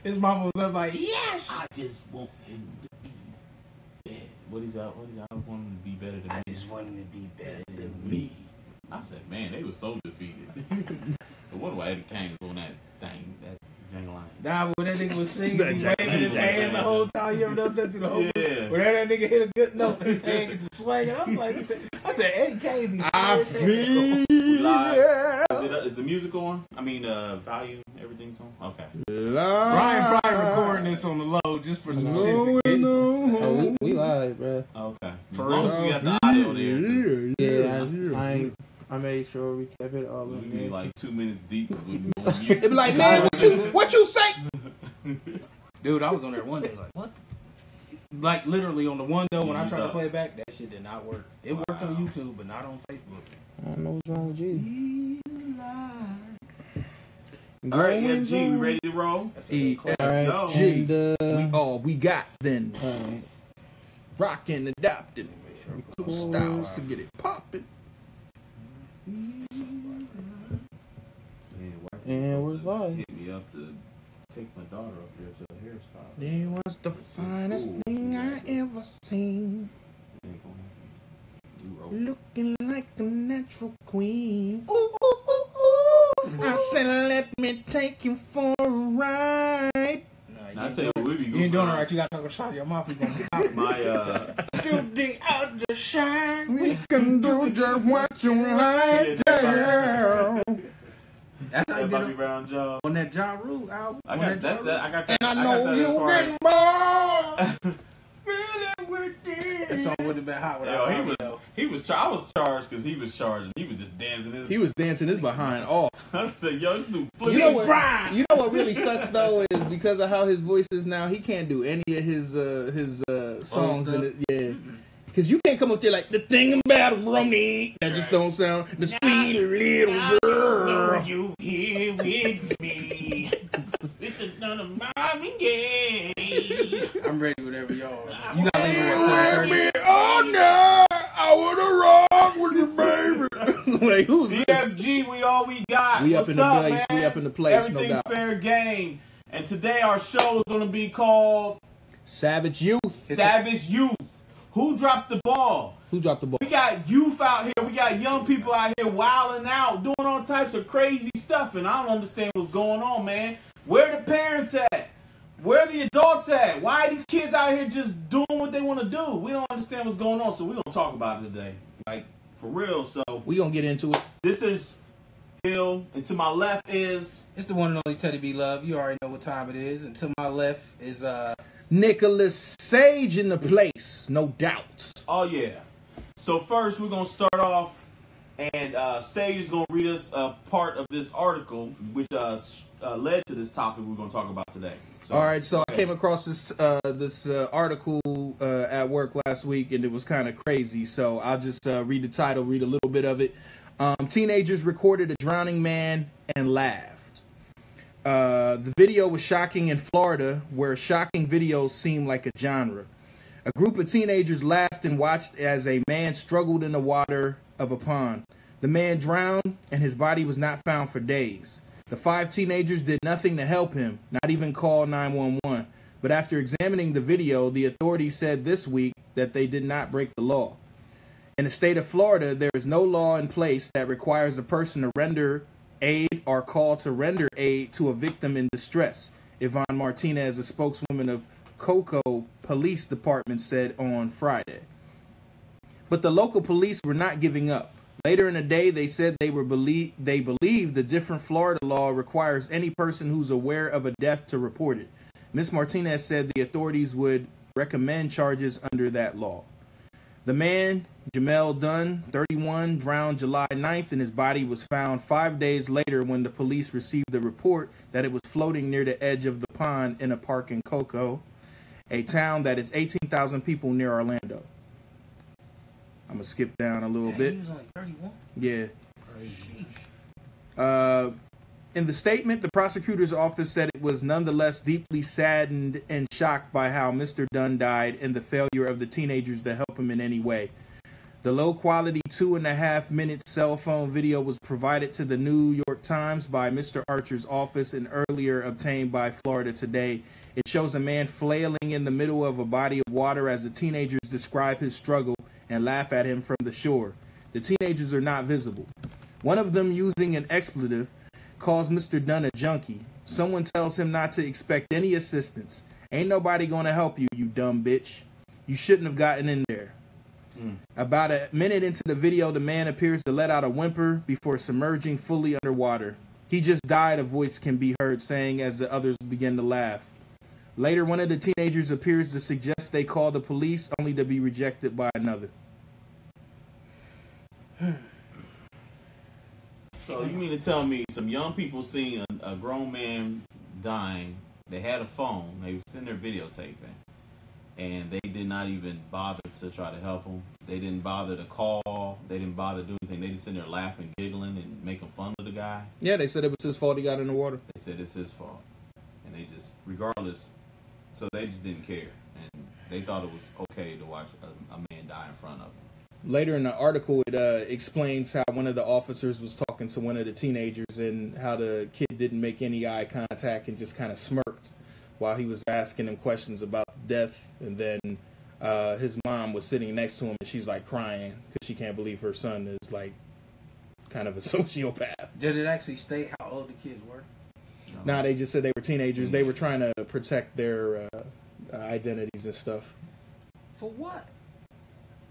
His mama was up like, yes! I just want him to be better. What is that? I want him to be better than me. I just want him to be better than me. I said, man, they were so defeated. I wonder why Eddie Kane was on that thing, that jingle line. Nah, when that nigga was singing, he waving his hand the whole time. You ever noticed that through the whole yeah. When that nigga hit a good note, his hand gets to swinging. I'm like, I said, Eddie Kane be I feel yeah. Is the music on? I mean, volume, everything's on? Okay. Brian probably recording this on the low just for some shit to get. Oh, we live, bro. Okay. As long as we got the audio there. Yeah, I made sure we kept it all in there. We like 2 minutes deep. It be like, man, what you say? Dude, I was on there one day like, what? Like literally on the one though, when I tried to play it back, that shit did not work. It worked on YouTube, but not on Facebook. I don't know what's wrong with you. All right, EFG, we ready to roll? EFG, we all we got then. Rockin', adapting, cool styles to get it poppin'. And we're live. Hit me up to take my daughter up there to the hairstyle. It was the finest thing I ever seen. Looking like a natural queen. Ooh, ooh, ooh, ooh. I said, let me take you for a ride. Nah, I tell you what, we be you ain't doing it right. You got to take a shot of your mouth. You gonna get my shooting out the shine. We can do just what you like, girl. That's how you Bobby Brown job on that Ja Rule album. I got that. I got that. And I know you getting bored. Really with it. That song would have been hot without he was. I was charged because he was charged and he was just dancing his. He was dancing his behind off. I said, "Yo, this dude flip." You know what really sucks though is because of how his voice is now, he can't do any of his songs in it. Yeah. Because you can't come up there like, the thing about Romney. That just don't sound. The sweet little girl. You here with me. It's another mommy game. I'm ready whenever y'all are. You got to leave it at 7:30. Oh no, I wanna rock with you, baby. Like, who's this? EFG, we all we got. We What's up in the up, place. man? We up in the place. Everything's no doubt. fair game. And today our show is going to be called Savage Youth. Savage Youth. Who dropped the ball? Who dropped the ball? We got youth out here. We got young people out here wilding out, doing all types of crazy stuff, and I don't understand what's going on, man. Where the parents at? Where the adults at? Why are these kids out here just doing what they want to do? We don't understand what's going on, so we're going to talk about it today. Like, for real. So we going to get into it. This is Bill, and to my left is... It's the one and only Teddy B. Love. You already know what time it is. And to my left is... Nicholas Sage in the place, no doubt. Oh, yeah. So first, we're going to start off, and Sage is going to read us a part of this article, which led to this topic we're going to talk about today. So, all right, so I came across this article at work last week, and it was kind of crazy. So I'll just read the title, read a little bit of it. Teenagers recorded a drowning man and laughed. The video was shocking in Florida, where shocking videos seem like a genre. A group of teenagers laughed and watched as a man struggled in the water of a pond. The man drowned, and his body was not found for days. The 5 teenagers did nothing to help him, not even call 911. But after examining the video, the authorities said this week that they did not break the law. In the state of Florida, there is no law in place that requires a person to render aid or call to render aid to a victim in distress, Yvonne Martinez, a spokeswoman of Cocoa Police Department, said on Friday. But the local police were not giving up. Later in the day, they said they believe the different Florida law requires any person who's aware of a death to report it. Ms. Martinez said the authorities would recommend charges under that law. The man, Jamel Dunn, 31, drowned July 9th, and his body was found 5 days later when the police received the report that it was floating near the edge of the pond in a park in Cocoa, a town that is 18,000 people near Orlando. I'm going to skip down a little bit. He was like 31? Yeah. In the statement, the prosecutor's office said it was nonetheless deeply saddened and shocked by how Mr. Dunn died and the failure of the teenagers to help him in any way. The low-quality 2.5-minute cell phone video was provided to the New York York Times by Mr. Archer's office and earlier obtained by Florida Today. It shows a man flailing in the middle of a body of water as the teenagers describe his struggle and laugh at him from the shore. The teenagers are not visible. One of them, using an expletive, calls Mr. Dunn a junkie. Someone tells him not to expect any assistance. Ain't nobody gonna help you, you dumb bitch. You shouldn't have gotten in there. About a minute into the video, the man appears to let out a whimper before submerging fully underwater. He just died, a voice can be heard saying as the others begin to laugh. Later, one of the teenagers appears to suggest they call the police, only to be rejected by another. So you mean to tell me some young people seen a grown man dying, they had a phone, they were sitting there videotaping, and they did not even bother to try to help him. They didn't bother to call. They didn't bother to do anything. They just sitting there laughing, giggling, and making fun of the guy. Yeah, they said it was his fault he got in the water. They said it's his fault. And they just, regardless, so they just didn't care. And they thought it was okay to watch a man die in front of them. Later in the article, it explains how one of the officers was talking to one of the teenagers and how the kid didn't make any eye contact and just kind of smirked while he was asking him questions about death. And then his mom was sitting next to him and she's like crying because she can't believe her son is like kind of a sociopath. Did it actually state how old the kids were? No. Nah, they just said they were teenagers. They were trying to protect their identities and stuff. For what?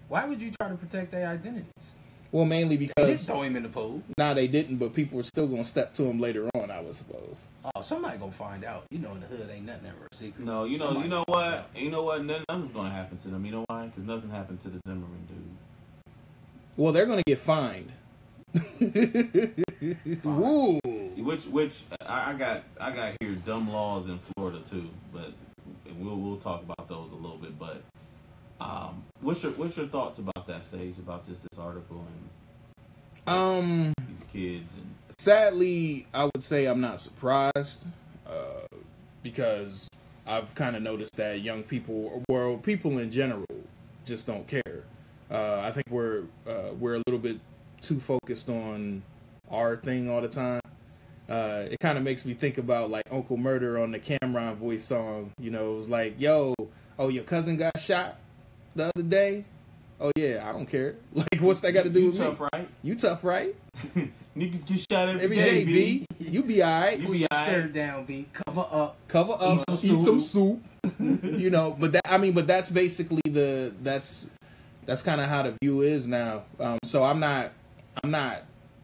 Why would you try to protect their identities? Well, mainly They because... didn't throw him in the pool. Nah, they didn't, but people were still going to step to him later on, I would suppose. Oh, somebody going to find out. You know, in the hood ain't nothing ever a secret. No, you know what? You know what? Nothing's going to happen to them. You know why? Because nothing happened to the Zimmerman dude. Well, they're going to get fined. Ooh. Which I got here dumb laws in Florida too, but we'll talk about those a little bit. But what's your thoughts about that, Sage? About this article and these kids and sadly, I would say I'm not surprised because I've kind of noticed that young people, or people in general, just don't care. I think we're a little bit too focused on our thing all the time. It kind of makes me think about like Uncle Murder on the Cameron Voice song. You know, it was like, yo, oh, your cousin got shot the other day? Oh, yeah, I don't care. Like, what's that got to do with me? You tough, right? You tough, right? Niggas get shot every day, day, B. You be all right. You be all right. Skirt down, B. Cover up. Eat some soup. You know, but that's basically that's kind of how the view is now. So I'm not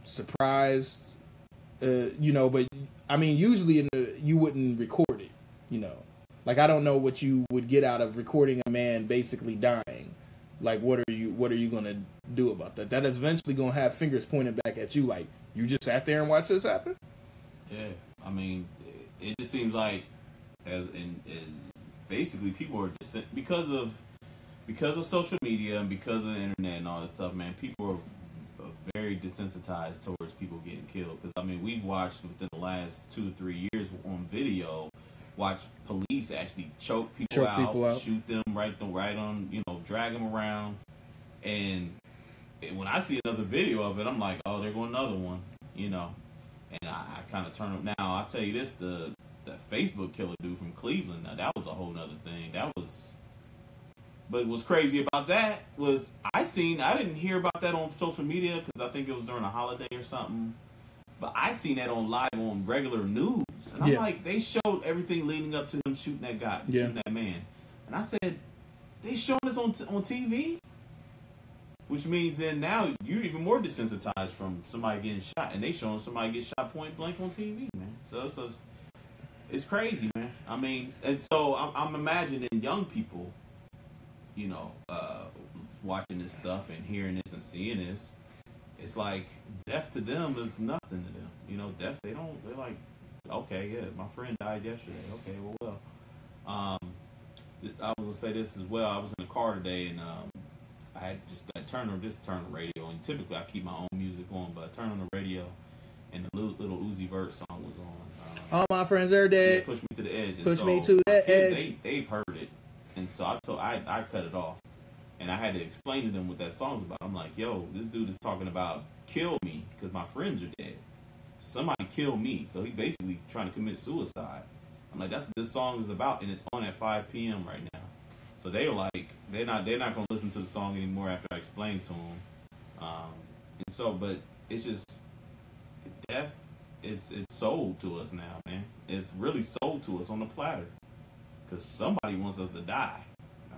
surprised. You know, but I mean, usually you wouldn't record it. You know, like I don't know what you would get out of recording a man basically dying. Like, what are you gonna do about that? That is eventually gonna have fingers pointed back at you. Like, you just sat there and watched this happen. Yeah, I mean, it just seems like as basically people are because of social media and because of the internet and all this stuff. Man, people are very desensitized towards people getting killed. Because I mean, we've watched within the last 2 to 3 years on video. Watch police actually choke people out, shoot them right on, you know, drag them around. And when I see another video of it, I'm like, oh, there go another one, you know. And I kind of turn them. Now, I'll tell you this, the Facebook killer dude from Cleveland, now that was a whole nother thing. But what's crazy about that was I didn't hear about that on social media because I think it was during a holiday or something. But I seen that on regular news. And I'm like, they showed everything leading up to them shooting that guy, shooting that man. And I said, they showing this on TV? Which means then now you're even more desensitized from somebody getting shot. And they showing somebody get shot point blank on TV, man. So it's crazy, man. I mean, and so I'm imagining young people, you know, watching this stuff and hearing this and seeing this. It's like death to them is nothing to them. You know, death, they're like, okay, yeah, my friend died yesterday. Okay, well. I was going to say this as well. I was in the car today and I had just turn on the radio. And typically I keep my own music on, but I turned on the radio and the little Uzi Vert song was on. All my friends are dead. Yeah, Push Me to the Edge. And Push me to the edge. They've heard it. And so I cut it off. And I had to explain to them what that song's about. I'm like, yo, this dude is talking about kill me because my friends are dead. somebody killed me. So he basically trying to commit suicide. I'm like, that's what this song is about, and it's on at 5 p.m. right now. So they were like, they're not gonna listen to the song anymore after I explained to them. And so, but it's just death. It's sold to us now, man. It's really sold to us on the platter because somebody wants us to die.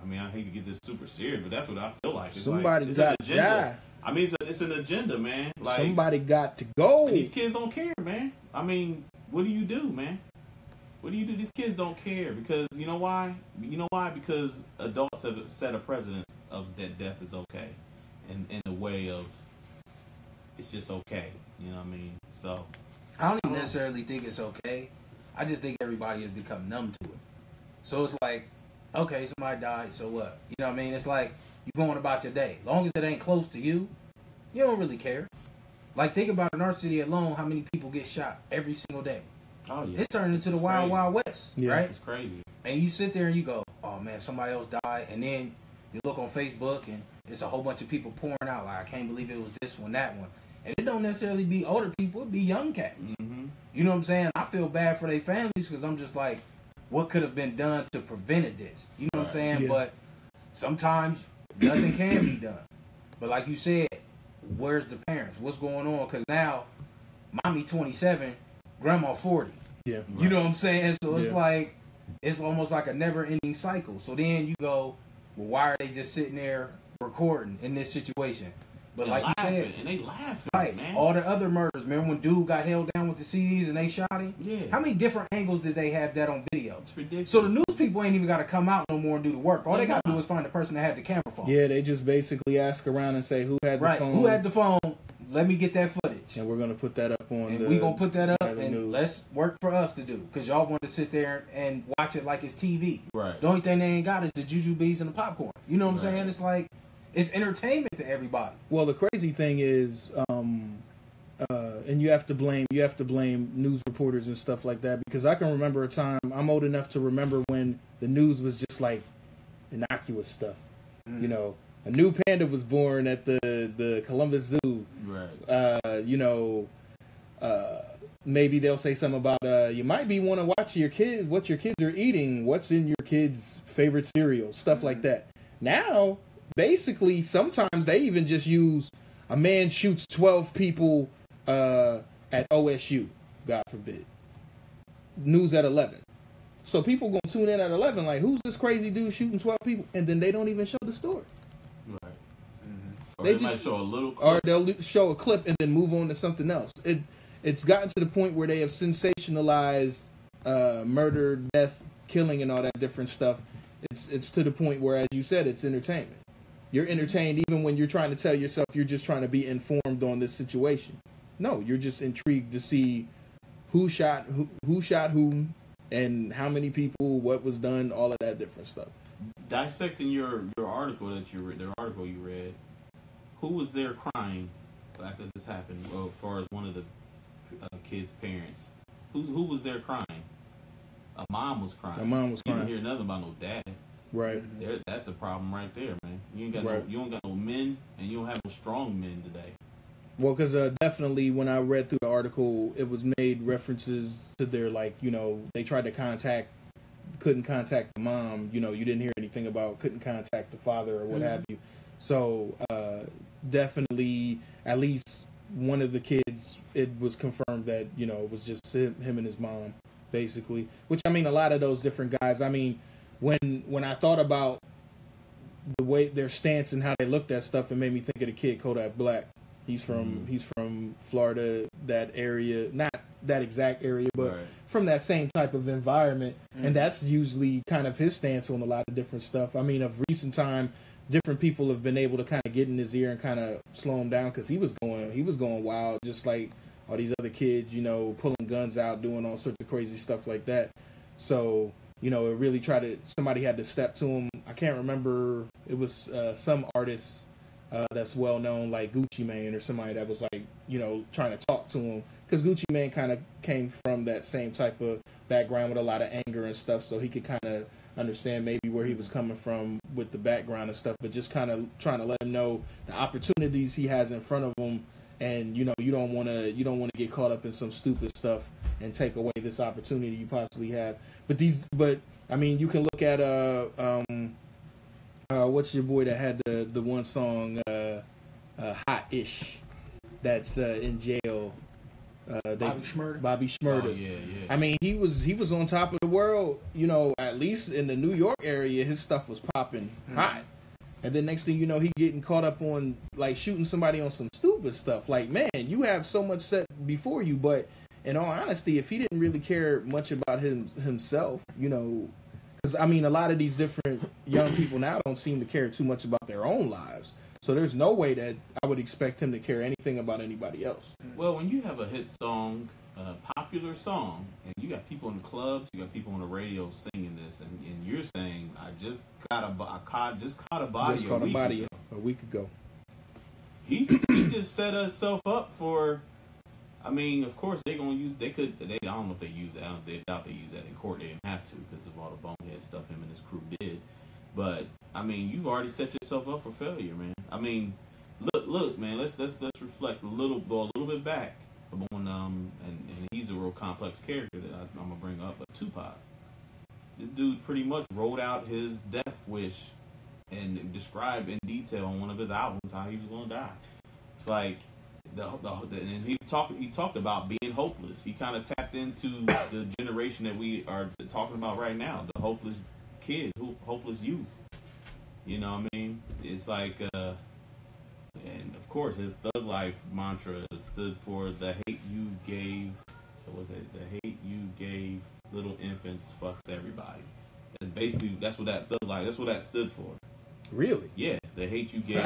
I mean, I hate to get this super serious, but that's what I feel like. It's somebody like, it's got an agenda. to die. I mean, it's an agenda, man. Like, somebody got to go. And these kids don't care, man. I mean, what do you do, man? What do you do? These kids don't care because you know why? You know why? Because adults have set a precedent of that death is okay, in the way of it's just okay. You know what I mean? So I don't even necessarily think it's okay. I just think everybody has become numb to it. So it's like, okay, somebody died, so what? You know what I mean? It's like you going about your day. As long as it ain't close to you, you don't really care. Like, think about in our city alone, how many people get shot every single day. oh yeah, It's turning into the wild, wild west, Yeah. right? it's crazy. And you sit there and you go, oh man, somebody else died. And then you look on Facebook and it's a whole bunch of people pouring out like, I can't believe it was this one, that one. And it don't necessarily be older people, it be young cats. Mm-hmm. You know what I'm saying? I feel bad for their families because I'm just like, what could have been done to prevent this? You know what I'm saying? Yeah. But sometimes nothing can be done. But like you said, where's the parents? What's going on? Because now, mommy 27, grandma 40. Yeah. You know what I'm saying? So it's Yeah. like, it's almost like a never-ending cycle. So then you go, well, why are they just sitting there recording in this situation? But And like laughing, you said, and they laughing, right, man. all the other murders. Remember when dude got held down with the CDs and they shot him? Yeah. How many different angles did they have that on video? It's ridiculous. So the news people ain't even got to come out no more and do the work. All they got to do is find the person that had the camera phone. Yeah, they just basically ask around and say who had the Right. phone. Who had the phone? Let me get that footage. And we're gonna put that up on. And we gonna put that up the and news. let's work for us to do. Because y'all want to sit there and watch it like it's TV. right. The only thing they ain't got is the jujubes and the popcorn. You know what I'm Right. saying? It's like, it's entertainment to everybody. Well, the crazy thing is, and you have to blame news reporters and stuff like that because I can remember a time. I'm old enough to remember when the news was just like innocuous stuff. You know, a new panda was born at the Columbus Zoo. Right. Maybe they'll say something about you might be want to watch your kids, what your kids are eating, what's in your kids' favorite cereal, stuff like that. Now, basically, sometimes they even just use a man shoots 12 people at OSU, God forbid. News at 11. So people gonna tune in at 11 like, who's this crazy dude shooting 12 people? And then they don't even show the story. Right. Or They they might just- show a little clip. Or they'll show a clip and then move on to something else. It's gotten to the point where they have sensationalized murder, death, killing, and all that different stuff. It's to the point where, as you said, it's entertainment. You're entertained even when you're trying to tell yourself you're just trying to be informed on this situation. No, you're just intrigued to see who shot whom, and how many people, what was done, all of that different stuff. Dissecting your article that you read, the article you read, who was there crying after this happened? Well, as far as one of the kids' parents, who was there crying? A mom was crying. A mom was You crying. didn't hear nothing about no dad. Right. That's a problem right there, man. You ain't got Right. you don't got no men, and you don't have no strong men today. Well, because definitely when I read through the article, it was made references to their, like, they tried to couldn't contact the mom. You didn't hear anything about couldn't contact the father or what have you. So definitely, at least one of the kids, it was confirmed that, it was just him and his mom, basically. Which, I mean, a lot of those different guys, I mean, when I thought about the way their stance and how they looked at stuff, it made me think of the kid Kodak Black. He's from Florida, that area, not that exact area, but Right. from that same type of environment. And that's usually kind of his stance on a lot of different stuff. I mean, of recent time, different people have been able to kind of get in his ear and kind of slow him down because he was going wild, just like all these other kids, pulling guns out, doing all sorts of crazy stuff like that. So, it really somebody had to step to him. I can't remember, it was some artist that's well known, like Gucci Mane or somebody that was like, trying to talk to him, because Gucci Mane kind of came from that same type of background with a lot of anger and stuff, so he could kind of understand maybe where he was coming from with the background and stuff, but just kind of trying to let him know the opportunities he has in front of him and you don't want to get caught up in some stupid stuff and take away this opportunity you possibly have. But I mean, you can look at what's your boy that had the one song Hot-ish that's in jail. Bobby Shmurda. Bobby Shmurda. Oh, yeah. I mean, he was on top of the world. At least in the New York area, his stuff was popping hot. And then next thing you know, he getting caught up on like shooting somebody on some stupid stuff. Like, man, you have so much set before you. But in all honesty, if he didn't really care much about himself, because I mean, a lot of these different young people now don't seem to care too much about their own lives. So there's no way that I would expect him to care anything about anybody else. Well, when you have a hit song, a popular song, and you got people in the clubs, you got people on the radio singing this, and you're saying, I just caught a body a week ago. He just set himself up for. I mean, of course I don't know if they use that. They doubt they use that in court. They didn't have to because of all the bonehead stuff him and his crew did. But I mean, you've already set yourself up for failure, man. I mean, look, man. Let's reflect go a little bit back on and he's a real complex character that I'm gonna bring up. But Tupac, this dude pretty much wrote out his death wish and described in detail on one of his albums how he was gonna die. It's like and he talked about being hopeless. He kind of tapped into the generation that we are talking about right now, the hopeless kids, hopeless youth. You know what I mean? It's like, and of course, his thug life mantra stood for the hate you gave. What was it? The hate you gave little infants fucks everybody. And basically, that's what that stood for. Really? Yeah, the hate you gave.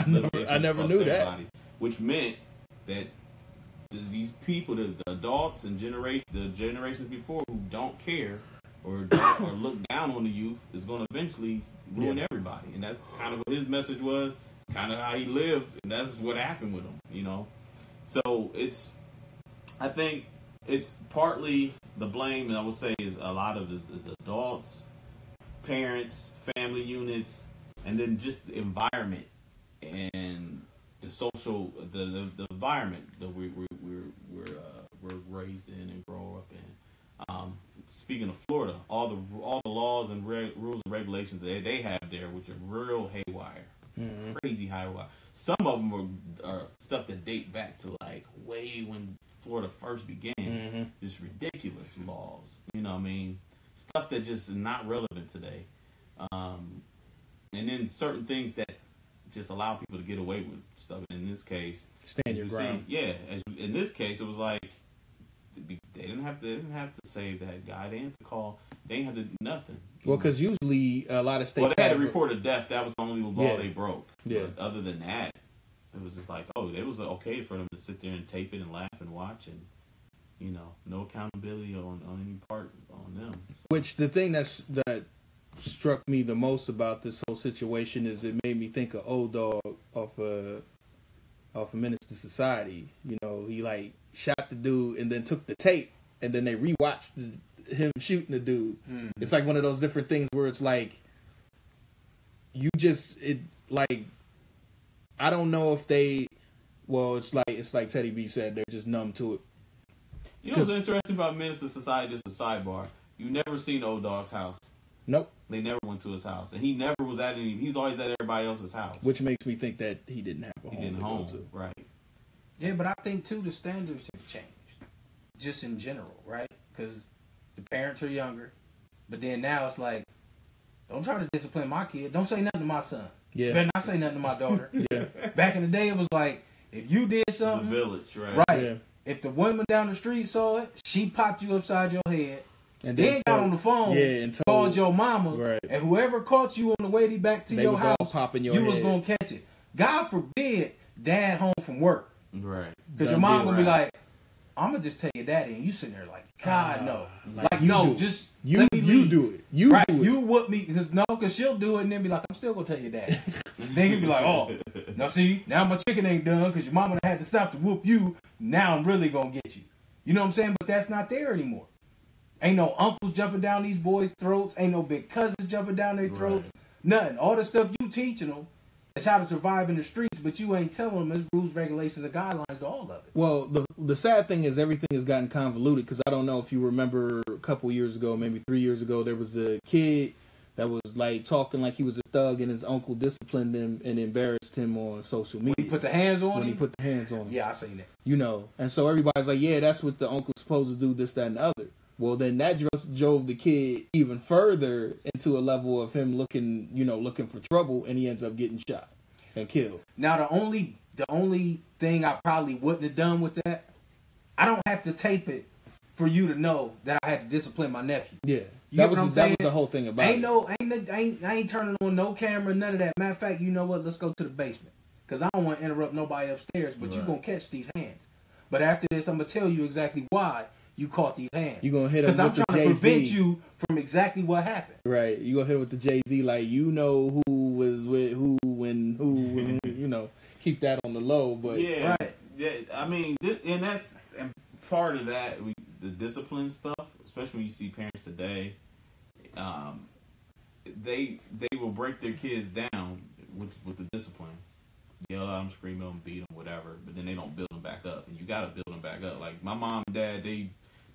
I never knew that. Which meant that these people, the adults and the generations before who don't care or look down on the youth, is going to eventually ruin everybody. And that's kind of what his message was. It's kind of how he lived, and that's what happened with him. So I think it's partly the blame, and I would say is a lot of is adults, parents, family units, and then just the environment and the social, the environment that we're raised in and grow up in. Speaking of Florida, all the laws and rules and regulations that they have there, which are real haywire, crazy haywire. Some of them are stuff that date back to like way when Florida first began. Just ridiculous laws, you know what I mean? Stuff that just is not relevant today. And then certain things that just allow people to get away with stuff. In this case, stand your ground. In this case, it was like they didn't have to save that guy. They didn't have to call. They didn't have to do nothing. Well, because usually a lot of states. Well, they had to report a death. That was the only law they broke. Yeah. But other than that, it was just like, it was okay for them to sit there and tape it and laugh and watch, and no accountability on any part on them. So. Which the thing that struck me the most about this whole situation is it made me think of Old Dog off of Menace to Society. He like shot the dude and then took the tape and then they rewatched him shooting the dude. It's like one of those different things where it's like I don't know if it's like Teddy B said, they're just numb to it. You know what's interesting about Menace to Society? Just a sidebar. You never seen Old Dog's house. Nope. They never went to his house, and he never was at any. He was always at everybody else's house, which makes me think that he didn't have a home. He didn't home, right? Yeah, but I think too the standards have changed, just in general, right? Because the parents are younger, but then now it's like, don't try to discipline my kid. Don't say nothing to my son. Yeah. You better not say nothing to my daughter. Yeah. Back in the day, it was like if you did something, the village, right? Right. Yeah. If the woman down the street saw it, she popped you upside your head. And then got on the phone, and called your mama, right. And whoever caught you on the way back to your house, you was gonna catch it. God forbid, dad home from work, right? Because your mom gonna be like, "I'm gonna just tell your daddy," and you sitting there like, "God no, like no, just you do it, you right, do it. You whoop me because she'll do it and then be like, I'm still gonna tell your daddy." Then he'll be like, "Oh, now see, now my chicken ain't done because your mama had to stop to whoop you. Now I'm really gonna get you." You know what I'm saying? But that's not there anymore. Ain't no uncles jumping down these boys' throats. Ain't no big cousins jumping down their throats. Nothing. All the stuff you teaching them, It's how to survive in the streets, but you ain't telling them there's rules, regulations, and guidelines to all of it. Well, the sad thing is everything has gotten convoluted because I don't know if you remember a couple years ago, maybe 3 years ago, there was a kid that was like talking like he was a thug and his uncle disciplined him and embarrassed him on social media. When he put the hands on him? When he put the hands on him. Yeah, I seen that. You know, and so everybody's like, yeah, that's what the uncle's supposed to do, this, that, and the other. Well, then that drove the kid even further into a level of him looking for trouble, and he ends up getting shot and killed. Now, the only thing I probably wouldn't have done with that, I don't have to tape it for you to know that I had to discipline my nephew. Yeah, that was the whole thing about it. I ain't turning on no camera, none of that. Matter of fact, you know what? Let's go to the basement because I don't want to interrupt nobody upstairs. But you're gonna catch these hands. But after this, I'm gonna tell you exactly why you caught these hands. You gonna hit him with the Jay-Z. Because I'm trying to prevent you from exactly what happened. Right. You gonna hit him with the Jay-Z, like, you know who was with who when who, you know, keep that on the low. But yeah, right. Yeah, I mean, and that's part of that. The discipline stuff, especially when you see parents today, they will break their kids down with the discipline. Yell at them, scream at them, beat them, whatever. But then they don't build them back up, and you got to build them back up. Like my mom and dad, they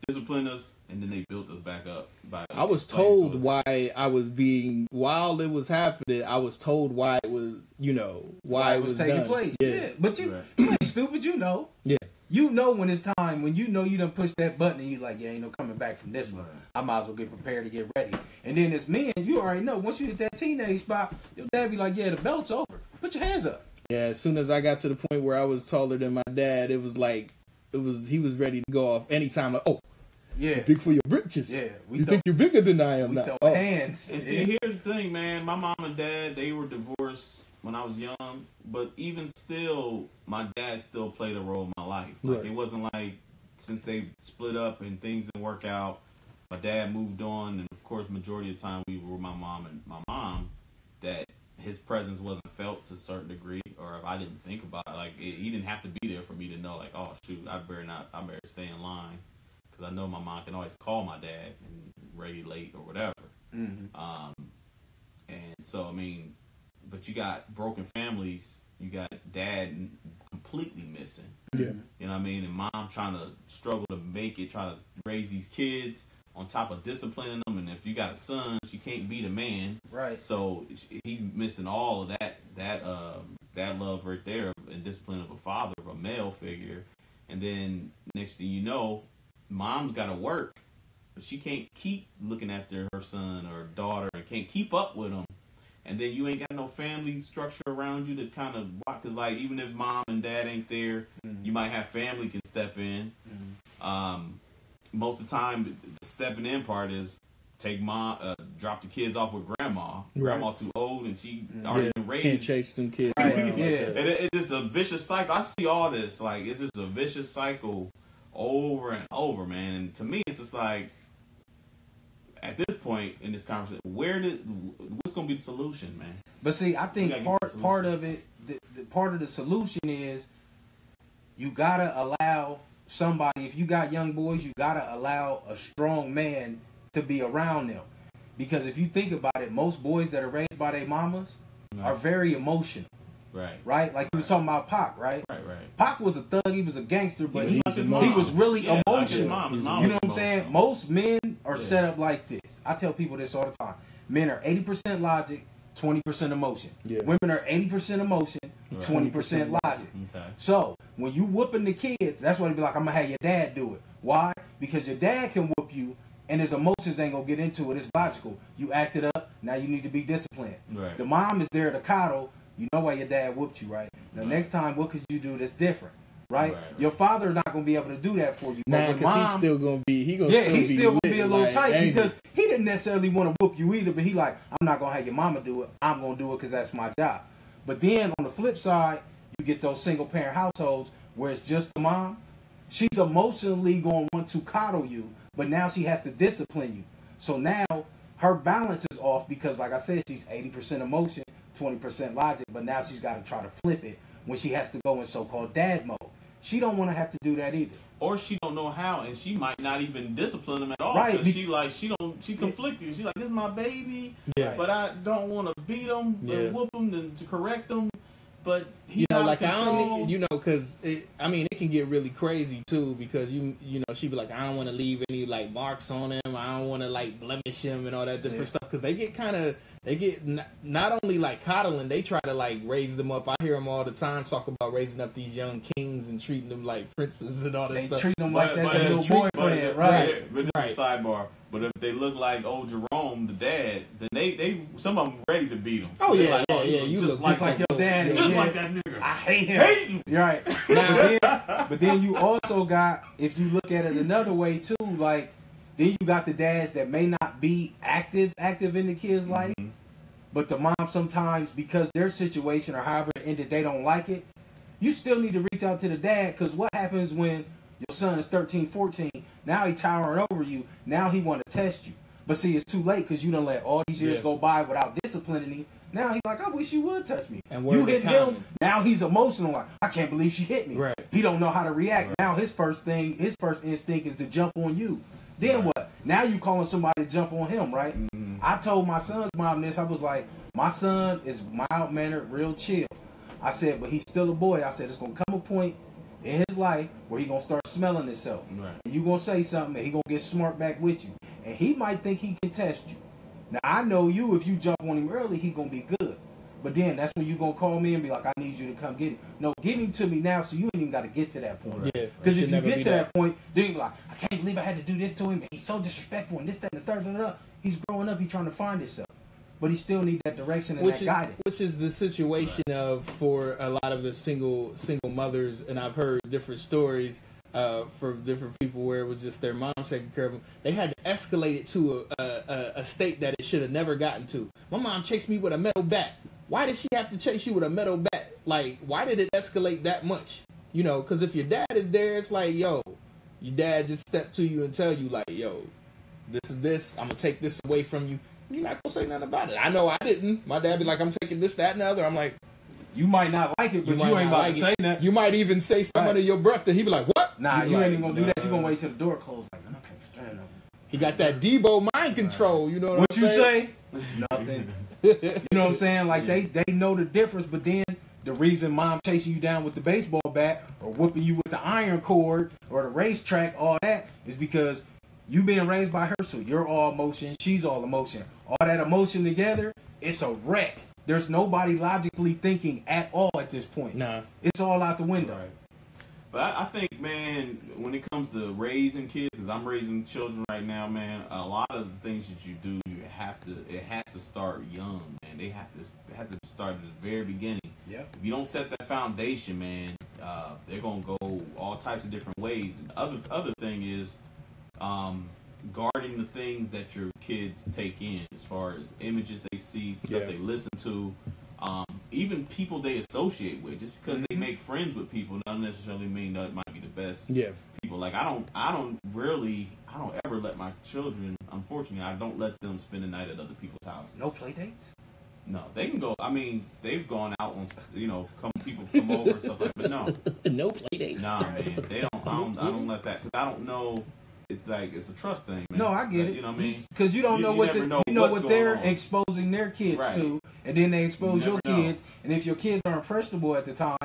disciplined us, and then they built us back up. I was told why I was being, while it was happening, I was told why it was, why it was taking place. Yeah, but you ain't stupid, you know. Yeah. You know when it's time, when you know you done push that button and you like, yeah, ain't no coming back from this one. I might as well get prepared to get ready. And then as men, you already know, once you hit that teenage spot, your dad be like, yeah, the belt's over. Put your hands up. Yeah, as soon as I got to the point where I was taller than my dad, it was like, he was ready to go off anytime. Like, oh, yeah, big for your britches. Yeah, you think you're bigger than I am now. Hands. And see, here's the thing, man. My mom and dad, they were divorced when I was young, but even still, my dad still played a role in my life. Like, it wasn't like, since they split up and things didn't work out, my dad moved on, and of course, majority of the time we were with my mom, that his presence wasn't felt to a certain degree, or if I didn't think about it, like, he didn't have to be there for me to know, like, oh, shoot, I better stay in line, because I know my mom can always call my dad and regulate or whatever. Mm-hmm. And so, I mean, but you got broken families, you got dad completely missing. Yeah. You know what I mean? And mom trying to struggle to make it, trying to raise these kids on top of disciplining them. And if you got a son, she can't beat a man. Right. So he's missing all of that love right there and discipline of a father, of a male figure. And then next thing you know, mom's got to work, but she can't keep looking after her son or daughter and can't keep up with them. And then you ain't got no family structure around you to kind of watch. Because, like, even if mom and dad ain't there, you might have family can step in. Most of the time, the stepping in part is drop the kids off with grandma. Right. Grandma too old and she already been raised. Can't chase them kids. Right. And it's just a vicious cycle. I see all this. Like, it's just a vicious cycle over and over, man. And to me, it's just like, at this point in this conversation, what's going to be the solution, man? But see, I think part of it, part of the solution is you gotta allow somebody. If you got young boys, you gotta allow a strong man to be around them, because if you think about it, most boys that are raised by their mamas are very emotional. Right? Like you was talking about Pac, right? Right. Pac was a thug, he was a gangster, but he was really emotional. You know what I'm saying? Most men are set up like this. I tell people this all the time. Men are 80% logic, 20% emotion. Yeah. Women are 80% emotion, 20% logic. Okay. So when you whooping the kids, that's why they be like, I'm gonna have your dad do it. Why? Because your dad can whoop you and his emotions ain't gonna get into it. It's logical. You acted up, now you need to be disciplined. Right. The mom is there to coddle. You know why your dad whooped you, right? The next time, what could you do that's different, right? Your father not gonna be able to do that for you. Nah, because he's still gonna be. He's still gonna be a little tight angry. Because he didn't necessarily want to whoop you either. But he like, I'm not gonna have your mama do it. I'm gonna do it because that's my job. But then on the flip side, you get those single parent households where it's just the mom. She's emotionally gonna want to coddle you, but now she has to discipline you. So now her balance is off because, like I said, she's 80% emotion, 20% logic, but now she's got to try to flip it when she has to go in so-called dad mode. She don't want to have to do that either. Or she don't know how, and she might not even discipline him at all. Right. She conflicted. She's like, this is my baby, but I don't want to beat them, whoop them, to correct them. But he like I don't, because it can get really crazy too, because she'd be like, I don't want to leave any like marks on him, I don't want to like blemish him and all that different stuff, because they get not only like coddling, they try to like raise them up. I hear them all the time talk about raising up these young kings and treating them like princes and all that stuff. They treat them like that's their little boyfriend, right? But this is a sidebar. But if they look like old Jerome, the dad, then they some of them ready to beat him. Oh yeah, like, you just like your dad, just like that nigga. I hate him. You're right. But then you also got, if you look at it another way too, like then you got the dads that may not be active in the kid's life, but the mom sometimes, because their situation or however it ended, they don't like it. You still need to reach out to the dad, because what happens when your son is 13, 14, now he towering over you, now he want to test you. But see, it's too late, because you done let all these years go by without disciplining him. Now he's like, I wish you would touch me. And you hit him, now he's emotional, like, I can't believe she hit me. Right. He don't know how to react. Right. Now his first instinct is to jump on you. Then what? Now you calling somebody to jump on him, right? Mm-hmm. I told my son's mom this. I was like, my son is mild-mannered, real chill. I said, but he's still a boy. I said, it's going to come a point in his life where he going to start smelling himself. Right. And you going to say something and he going to get smart back with you. And he might think he can test you. Now, I know you, if you jump on him early, he going to be good. But then that's when you going to call me and be like, I need you to come get him. No, give him to me now, so you ain't even got to get to that point. Because if you get to that point, then you be like, I can't believe I had to do this to him. And he's so disrespectful and this, that, and the third. Blah, blah, blah. He's growing up. He's trying to find himself. But he still needs that direction and that guidance. Which is the situation of, for a lot of the single mothers, and I've heard different stories for different people where it was just their mom taking care of them. They had to escalate it to a state that it should have never gotten to. My mom chased me with a metal bat. Why did she have to chase you with a metal bat? Like, why did it escalate that much? Because if your dad is there, it's like, yo, your dad just stepped to you and tell you, like, yo, this is this. I'm going to take this away from you. You're not going to say nothing about it. I know I didn't. My dad be like, I'm taking this, that, and the other. I'm like, you might not like it, but you ain't about to say that. You might even say something under your breath that he be like, what? Nah, you ain't even going to do that. You're going to wait till the door closed. Like, man, I can't stand him. He got that Debo mind control. You know what I'm saying? What you say? Nothing. You know what I'm saying? Like, they know the difference, but then the reason mom chasing you down with the baseball bat or whooping you with the iron cord or the racetrack, all that, is because you being raised by her, so you're all emotion, she's all emotion. All that emotion together, it's a wreck. There's nobody logically thinking at all at this point. Nah. It's all out the window. Right. But I think, man, when it comes to raising kids, because I'm raising children right now, man, a lot of the things that you do, it has to start young, man. It has to start at the very beginning. Yep. If you don't set that foundation, man, they're going to go all types of different ways. And the other thing is guarding the things that your kids take in, as far as images they see, stuff they listen to, even people they associate with. Just because they make friends with people doesn't necessarily mean that it might be the best people. Like, I don't ever let my children, unfortunately, I don't let them spend the night at other people's houses. No play dates? No, they can go. I mean, they've gone out on, people come over and stuff like that. But no, no play dates. Nah, man, they don't. I don't let that, because I don't know. It's like, it's a trust thing, man. No, I get it. You know what I mean? Because you don't know what they're exposing their kids to, and then they expose your kids. And if your kids are impressionable at the time,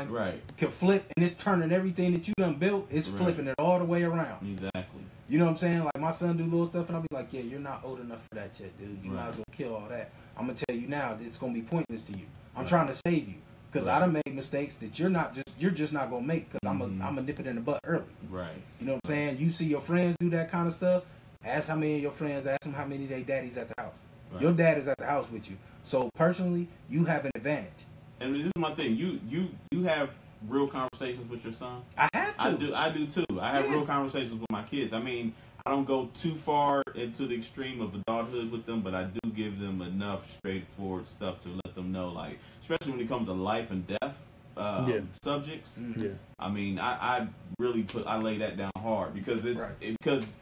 can flip, and it's turning everything that you done built, it's flipping it all the way around. Exactly. You know what I'm saying? Like, my son do little stuff, and I'll be like, yeah, you're not old enough for that yet, dude. You might as well kill all that. I'm going to tell you now, it's going to be pointless to you. I'm trying to save you. Because I done made mistakes that you're just not going to make, because I'm gonna nip it in the butt early. Right. You know what I'm saying? You see your friends do that kind of stuff, ask how many of your friends, ask them how many of their daddies at the house. Right. Your dad is at the house with you. So, personally, you have an advantage. And this is my thing. You have real conversations with your son? I have to. I do too. I have real conversations with my kids. I mean, I don't go too far into the extreme of adulthood with them, but I do give them enough straightforward stuff to let them know, like, especially when it comes to life and death subjects. Mm-hmm. Yeah. I mean, I really lay that down hard, because because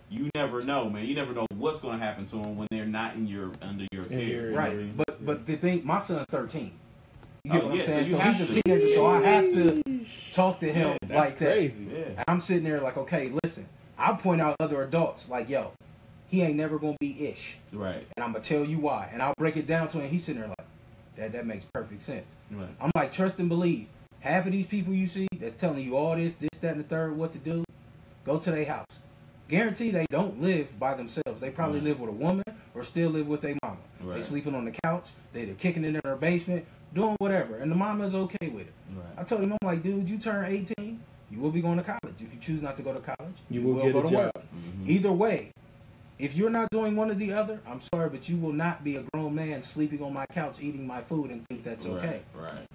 you never know, man. You never know what's going to happen to them when they're not under your care. Right. But the thing, my son's 13. You get what I'm saying? So he's a teenager, so I have to talk to him like crazy. that. Yeah. And I'm sitting there like, okay, listen. I'll point out other adults like, yo, he ain't never going to be ish. Right. And I'm going to tell you why. And I'll break it down to him. He's sitting there like, That makes perfect sense. Right. I'm like, trust and believe. Half of these people you see that's telling you all this, that, and the third, what to do, go to their house. Guarantee they don't live by themselves. They probably live with a woman or still live with their mama. Right. They sleeping on the couch. They're kicking it in their basement, doing whatever. And the mama's okay with it. Right. I told him, I'm like, dude, you turn 18, you will be going to college. If you choose not to go to college, you will get go a to job. work. Mm-hmm. Either way, if you're not doing one or the other, I'm sorry, but you will not be a grown man sleeping on my couch eating my food and think that's okay. Right.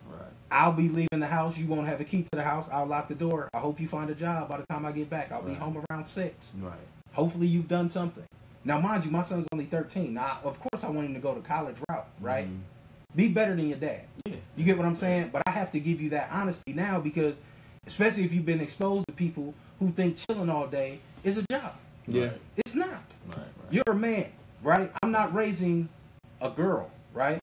I'll be leaving the house. You won't have a key to the house. I'll lock the door. I hope you find a job by the time I get back. I'll be home around 6. Right. Hopefully you've done something. Now, mind you, my son's only 13. Now, of course, I want him to go to college route, right? Mm-hmm. Be better than your dad. Yeah. You get what I'm saying? But I have to give you that honesty now because, especially if you've been exposed to people who think chilling all day is a job. Yeah. It's not. Right. You're a man, right? I'm not raising a girl, right?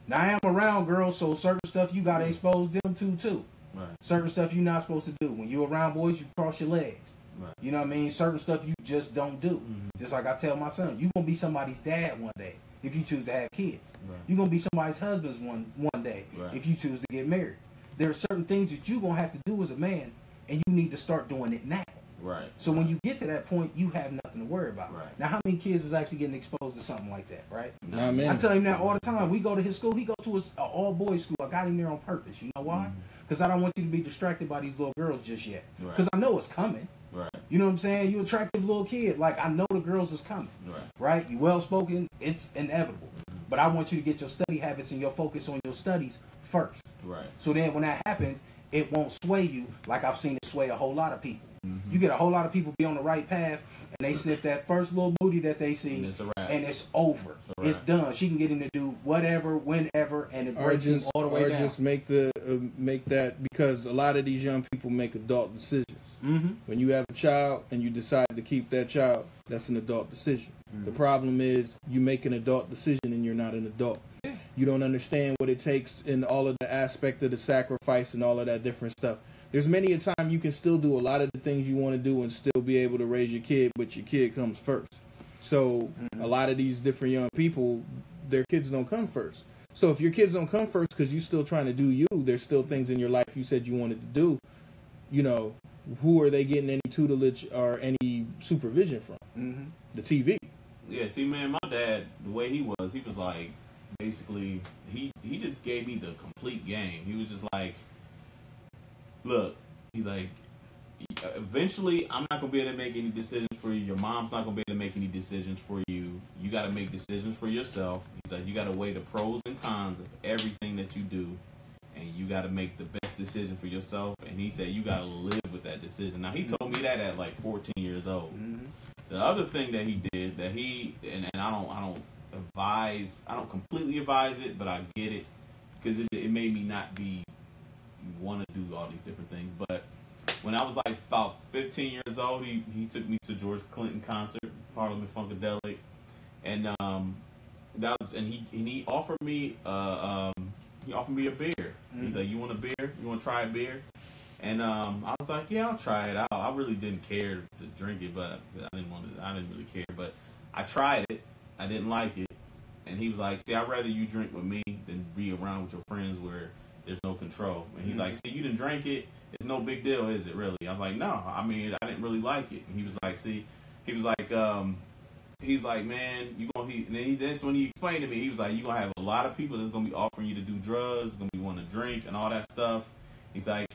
Now, I am around girls, so certain stuff you got to expose them to, too. Right. Certain stuff you're not supposed to do. When you're around boys, you cross your legs. Right. You know what I mean? Certain stuff you just don't do. Mm-hmm. Just like I tell my son, you're going to be somebody's dad one day if you choose to have kids. Right. You're going to be somebody's husband one day if you choose to get married. There are certain things that you're going to have to do as a man, and you need to start doing it now. Right. So when you get to that point, you have nothing to worry about. Right. Now, how many kids is actually getting exposed to something like that, right? Nah, man. I tell him that all the time. We go to his school. He go to an all-boys school. I got him there on purpose. You know why? Because I don't want you to be distracted by these little girls just yet. Because I know it's coming. Right. You know what I'm saying? You attractive little kid. Like, I know the girls is coming. Right? You well-spoken. It's inevitable. But I want you to get your study habits and your focus on your studies first. Right. So then when that happens, it won't sway you like I've seen it sway a whole lot of people. Mm-hmm. You get a whole lot of people be on the right path, and they sniff that first little booty that they see, and it's over. It's done. She can get him to do whatever, whenever, and it breaks him all the way down. Or just make that, because a lot of these young people make adult decisions. Mm-hmm. When you have a child and you decide to keep that child, that's an adult decision. Mm-hmm. The problem is you make an adult decision and you're not an adult. Yeah. You don't understand what it takes in all of the aspect of the sacrifice and all of that different stuff. There's many a time you can still do a lot of the things you want to do and still be able to raise your kid, but your kid comes first. So a lot of these different young people, their kids don't come first. So if your kids don't come first because you're still trying to do you, there's still things in your life you said you wanted to do, you know, who are they getting any tutelage or any supervision from? Mm-hmm. The TV. Yeah, see, man, my dad, the way he was like, basically, he just gave me the complete game. He was just like, look, he's like, eventually, I'm not going to be able to make any decisions for you. Your mom's not going to be able to make any decisions for you. You got to make decisions for yourself. He's like, you got to weigh the pros and cons of everything that you do, and you got to make the best decision for yourself. And he said, you got to live with that decision. Now, he told me that at like 14 years old. Mm-hmm. The other thing that he did, that he, and I don't completely advise it, but I get it, because it made me not be want to do all these different things. But when I was like about 15 years old, he took me to George Clinton concert, Parliament Funkadelic, and he offered me a beer. Mm-hmm. He's like, you want a beer? You want to try a beer? And I was like, yeah, I'll try it out. I really didn't care to drink it, but I didn't really care. But I tried it. I didn't like it. And he was like, see, I'd rather you drink with me than be around with your friends where there's no control. And he's like, see, you didn't drink it. It's no big deal, is it really? I'm like, no. I mean, I didn't really like it. And he was like, see, he's like, man, that's when he explained to me. He was like, you're going to have a lot of people that's going to be offering you to do drugs, going to be wanting to drink and all that stuff. He's like,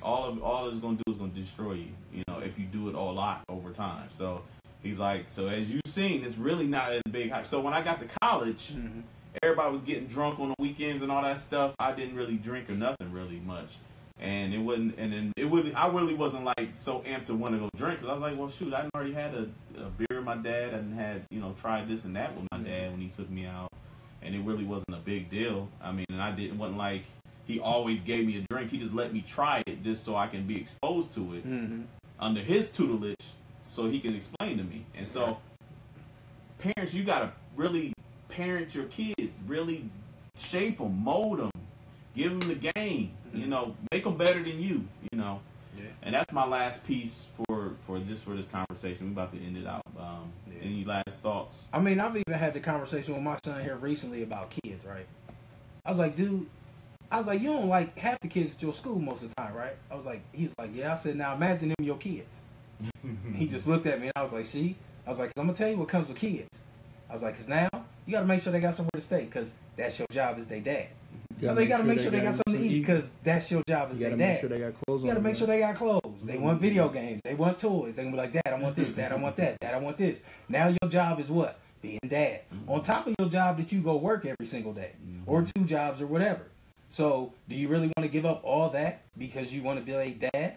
all it's going to do is going to destroy you, you know, if you do it a lot over time. So he's like, so as you've seen, it's really not a big hype. So when I got to college, everybody was getting drunk on the weekends and all that stuff. I didn't really drink or nothing really much. And I really wasn't like so amped to want to go drink, because I was like, well, shoot, I already had a beer with my dad. I had, tried this and that with my dad when he took me out, and it really wasn't a big deal. I mean, and wasn't like he always gave me a drink. He just let me try it just so I can be exposed to it under his tutelage, so he can explain to me. And so, parents, you gotta really parent your kids, really shape them, mold them, give them the game. Make them better than you. And that's my last piece for this conversation. We're about to end it out. Any last thoughts? I mean, I've even had the conversation with my son here recently about kids, right? I was like, dude, you don't like half the kids at your school most of the time, right? He was like, yeah. I said, now imagine them your kids. He just looked at me and I was like, see? I was like, 'cause I'm going to tell you what comes with kids. I was like, because now you got to make sure they got somewhere to stay because that's your job as their dad. You got to make sure they got something to eat because that's your job as their dad. Make sure they got clothes you got to make sure they got clothes. They want video games. They want toys. They're going to be like, Dad, I want this. Dad, I want that. Dad, I want this. Now your job is what? Being dad. On top of your job that you go work every single day or 2 jobs or whatever. So do you really want to give up all that because you want to be a dad?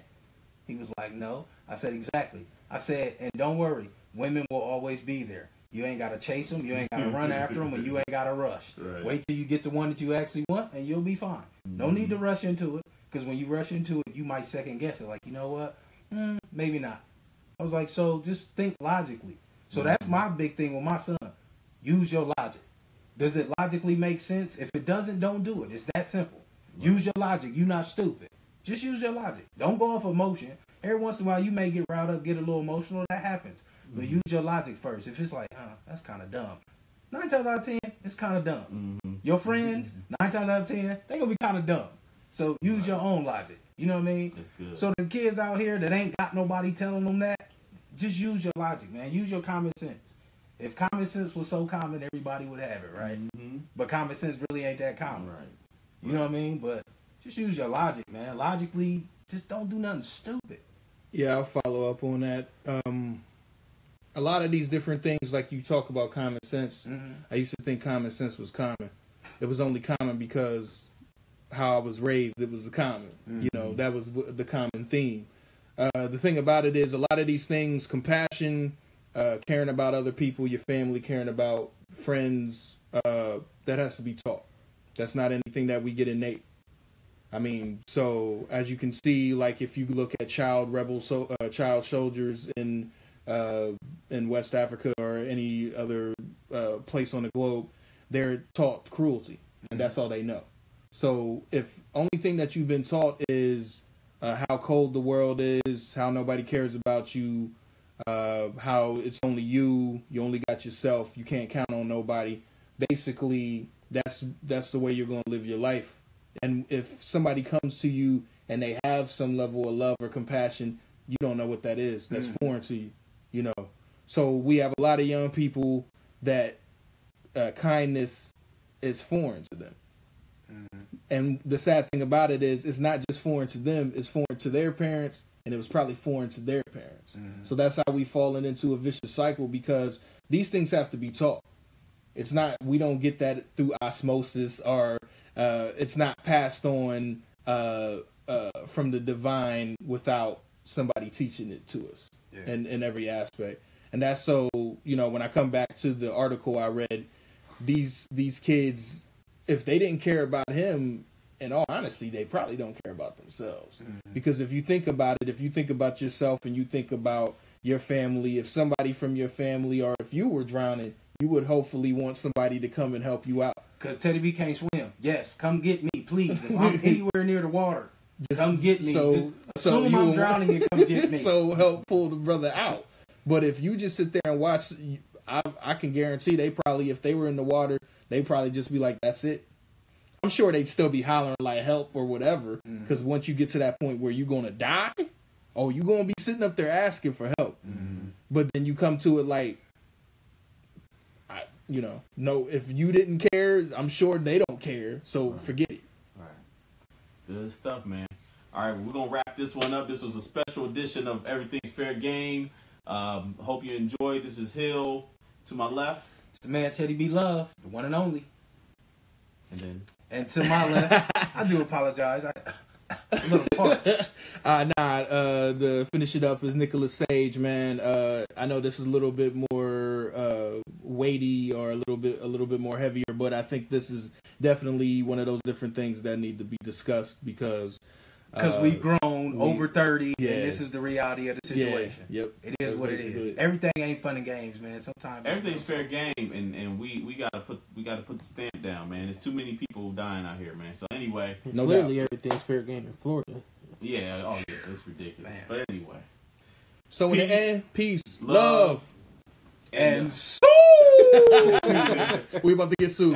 He was like, no. I said, exactly. I said, and don't worry. Women will always be there. You ain't got to chase them. You ain't got to run after them, and you ain't got to rush. Right. Wait till you get the one that you actually want, and you'll be fine. No need to rush into it, because when you rush into it, you might second guess it. Like, you know what? Maybe not. I was like, so just think logically. So that's my big thing with my son. Use your logic. Does it logically make sense? If it doesn't, don't do it. It's that simple. Right. Use your logic. You're not stupid. Just use your logic. Don't go off emotion. Every once in a while, you may get riled up, get a little emotional. That happens. But use your logic first. If it's like, that's kind of dumb. 9 times out of 10, it's kind of dumb. Your friends, 9 times out of 10, they going to be kind of dumb. So use your own logic. You know what I mean? That's good. So the kids out here that ain't got nobody telling them that, just use your logic, man. Use your common sense. If common sense was so common, everybody would have it, right? But common sense really ain't that common. Right. You know what I mean? But just use your logic, man. Logically, just don't do nothing stupid. Yeah, I'll follow up on that. A lot of these different things, like you talk about common sense, I used to think common sense was common. It was only common because how I was raised, it was common. You know, that was the common theme. The thing about it is a lot of these things, compassion, caring about other people, your family, caring about friends, that has to be taught. That's not anything that we get innate. I mean, so as you can see, like if you look at child soldiers in West Africa or any other place on the globe, they're taught cruelty, and that's all they know. So if only thing that you've been taught is how cold the world is, how nobody cares about you, how it's only you only got yourself, you can't count on nobody. Basically, that's the way you're going to live your life. And if somebody comes to you and they have some level of love or compassion, you don't know what that is. That's foreign to you, you know. So we have a lot of young people that kindness is foreign to them. And the sad thing about it is it's not just foreign to them, it's foreign to their parents, and it was probably foreign to their parents. So that's how we've fallen into a vicious cycle, because these things have to be taught. It's not, we don't get that through osmosis, or it's not passed on from the divine without somebody teaching it to us in every aspect. And that's so, you know, when I come back to the article I read, these kids, if they didn't care about him, in all honesty, they probably don't care about themselves. Because if you think about it, if you think about yourself and you think about your family, if somebody from your family, or if you were drowning, you would hopefully want somebody to come and help you out. Because Teddy B can't swim. Yes, come get me, please. If I'm anywhere near the water, come get me. Just assume I'm drowning and come get me. So help pull the brother out. But if you just sit there and watch, I can guarantee they probably, if they were in the water, they probably just be like, that's it. I'm sure they'd still be hollering like help or whatever. Because once you get to that point where you're going to die, you're going to be sitting up there asking for help. But then you come to it like, no, if you didn't care, I'm sure they don't care. So forget it. All right. Good stuff, man. All right, we're going to wrap this one up. This was a special edition of Everything's Fair Game. Hope you enjoyed. This is Hill. To my left, it's the man Teddy B Love, the one and only. And to my left, I do apologize. A little parched. The finish it up is Nicholas Sage, man. I know this is a little bit more weighty or a little bit more heavier, but I think this is definitely one of those different things that need to be discussed because we've grown over 30, and this is the reality of the situation. Yep. It is what it is. Everything ain't fun and games, man. Sometimes everything's fair game, and we gotta put the stamp down, man. There's too many people dying out here, man. So anyway, clearly everything's fair game in Florida. Yeah, it's ridiculous. Man. But anyway, so in the end, peace, love. And so we about to get sued.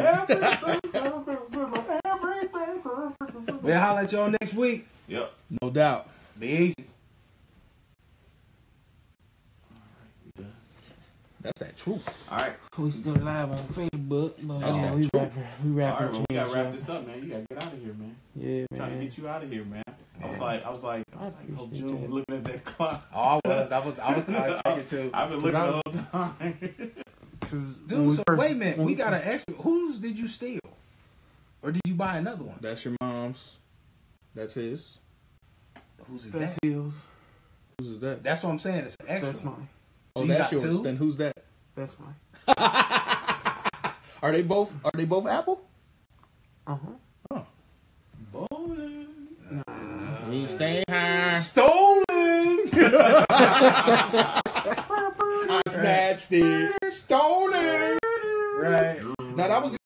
we'll holler at y'all next week. Yep. No doubt. Be easy. That's that truth. All right. We still live on Facebook, but That's yeah, that we true. rapping. We All rapping. right, well, we gotta change, wrap yeah. this up, man. You gotta get out of here, man. Yeah, I'm trying to man. get you out of here, man. I was like, I oh, appreciate June that. looking at that clock. Oh, I was trying to check it too. I've been looking the whole time. Dude, so wait a minute. We got an extra. Whose did you steal? Or did you buy another one? That's your mom's. That's his. Whose is That's that? Hills. Whose is that? That's what I'm saying. It's an extra. That's one. mine. Oh, So you that's got yours. two? Then who's that? That's mine. Are they both Apple? Uh-huh. Bowling. He stay high. Stolen. I snatched it. Stolen. Right. Now that was